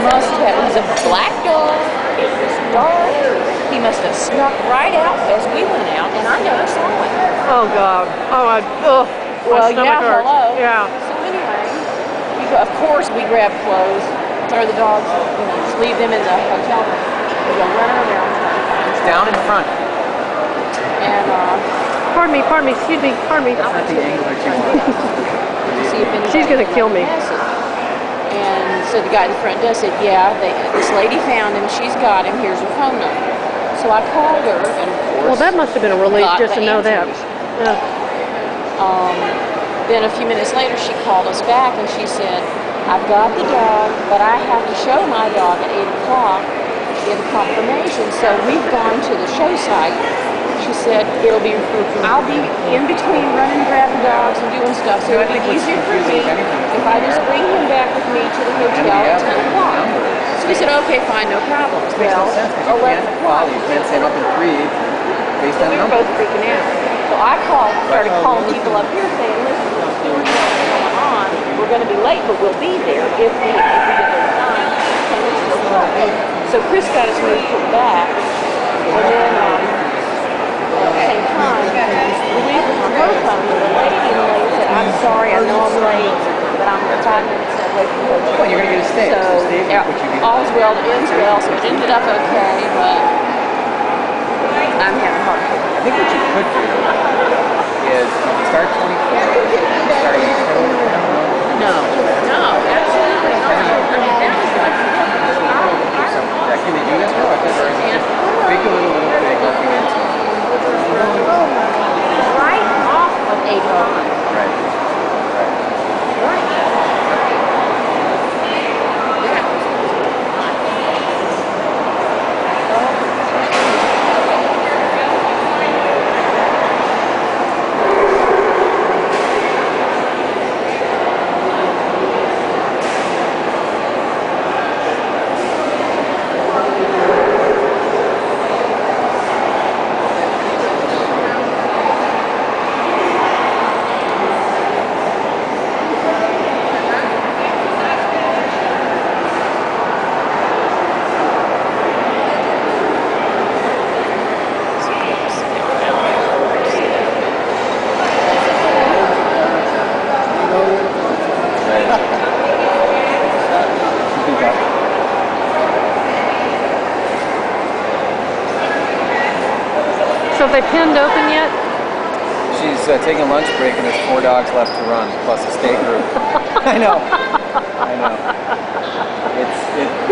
must have, it was a black dog, it was dark, he must have snuck right out as we went out, and I never saw him. Oh, God. Oh, well, yeah, hurts. hello. Yeah. So anyway, of course we grab clothes, throw the dogs, just leave them in the hotel room. We go running around trying to find It's down in front. And, pardon me, excuse me, pardon me. That's not the angle that you want. See if she's going to kill me. And so the guy at the front desk said, yeah, this lady found him, she's got him, here's her phone number. So I called her, and of course... Well, that must have been a relief just to know that. Yeah. Then a few minutes later, she called us back, and she said, I've got the dog, but I have to show my dog at 8 o'clock to get a confirmation. So we've gone to the show site. She said, I'll be in between running, grabbing dogs, and doing stuff, so it'll be easier for me if I just bring him back with me to the hotel at 10 o'clock. So we said, okay, fine, no problem. Well, 11 o'clock. You can't set up in 3 based on we were both freaking out. So I started calling people up here saying, listen, what's going on? We're going to be late, but we'll be there if we get there in time. So Chris got us moved to the back, and then at the same time, we leave the road phone, and the lady said, I'm sorry, I know I'm late, but I'm 5 minutes away from the hotel. Well, you're going to get a steak. So all's well that ends well, so it ended up okay, but I'm having a hard time. I think what you could do is start 24, starting at 10. No, absolutely not. I mean, that was like, can they do this now? I think make a little big looking into right off of 8 o'clock. Right. So have they pinned open yet? She's taking a lunch break and there's 4 dogs left to run, plus a steak group. I know.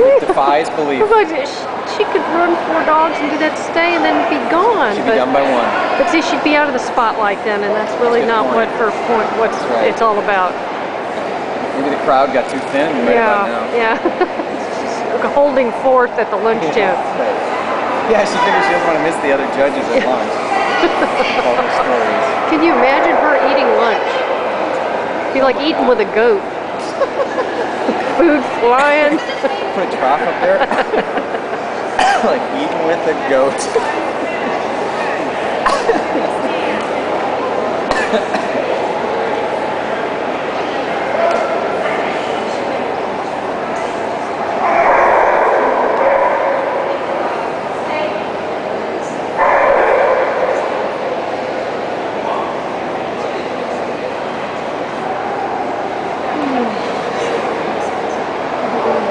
It defies belief. She could run 4 dogs and do that stay and then be gone. She'd be done by 1. But see, she'd be out of the spotlight then, and that's really not what her point, it's all about. Maybe the crowd got too thin right about now. Yeah. She's holding forth at the lunch tent. Yeah, she figures she doesn't want to miss the other judges at lunch. All their stories. Can you imagine her eating lunch? It'd be like eating with a goat. Food flying. Put a trough up there. Like eating with a goat.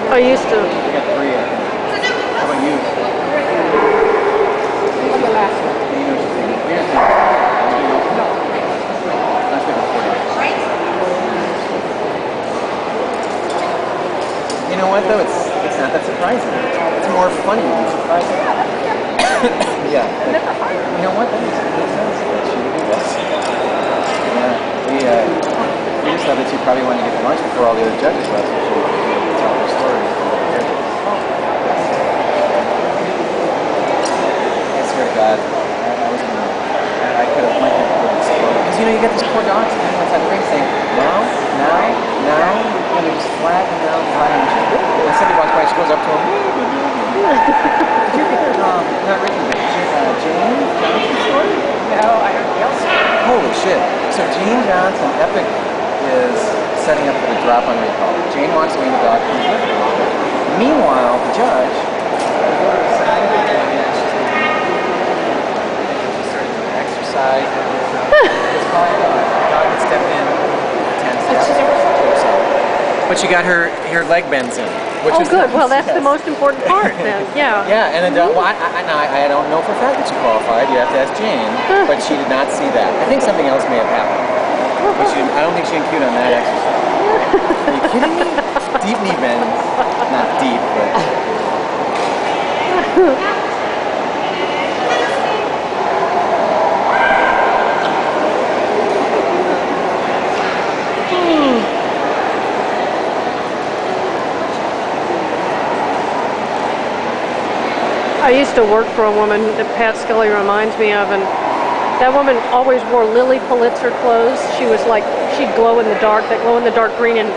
I used to. I got 3, I think. How about you? What's the last one? You know what though? It's not that surprising. It's more funny than surprising. Yeah. You know what? That makes sense. She would do this. Yeah. We just thought that she probably wanted to get to lunch before all the other judges left, so she would tell her story. I swear to God, I could have my head would explode. Because you get these poor dogs standing outside the ring saying, now, and they're just flat and now flat and and somebody walks by, she goes up to him. Did you hear not Ricky, but Jane Johnson's story? No, I heard the else. Holy shit. So Jane Johnson, Epic is setting up for the drop on recall. Jane wants to be the dog. Meanwhile, judge, we go to the side of the room, and she's started doing exercise. It's fine. Dog had stepped in 10 steps. But she got her leg bends in. Which Oh, is good. nice. Well, that's Yes. the most important part then. Yeah. Yeah, and I don't know for a fact that she qualified. You have to ask Jane, but she did not see that. I think something else may have happened. But I don't think she included on that exercise. Are you kidding me? Deep knee bends. Not deep, but... I used to work for a woman that Pat Scully reminds me of, and that woman always wore Lily Pulitzer clothes. She was like, she'd glow in the dark, that glow in the dark green and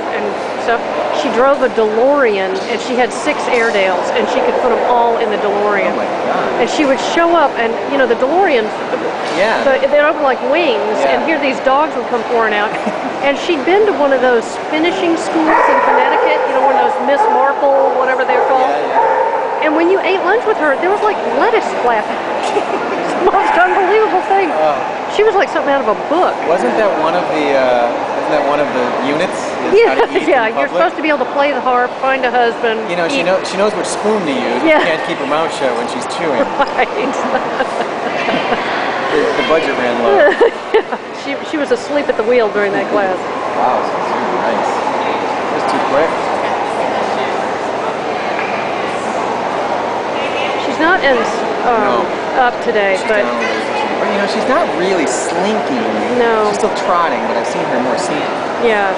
stuff. She drove a DeLorean, and she had 6 Airedales, and she could put them all in the DeLorean. Oh my God. And she would show up, and you know, the DeLoreans, Yeah. they'd open like wings, Yeah. and here these dogs would come pouring out. And she'd been to one of those finishing schools in Connecticut, you know, one of those Miss Marple, whatever they're called. Yeah. And when you ate lunch with her, there was like lettuce flapping. It's the most unbelievable thing. Oh. She was like something out of a book. Wasn't that one of the units? Is Yeah, how to eat yeah. in You're public? supposed to be able to play the harp, find a husband. You know, she eat. knows which spoon to use. Yeah. She can't keep her mouth shut when she's chewing. Right. The budget ran low. She was asleep at the wheel during that class. Wow, this is really nice. Just too quick. She's not as up today, She's but down a little bit. But you know, she's not really slinky. No. She's still trotting, but I've seen her more slinky. yeah.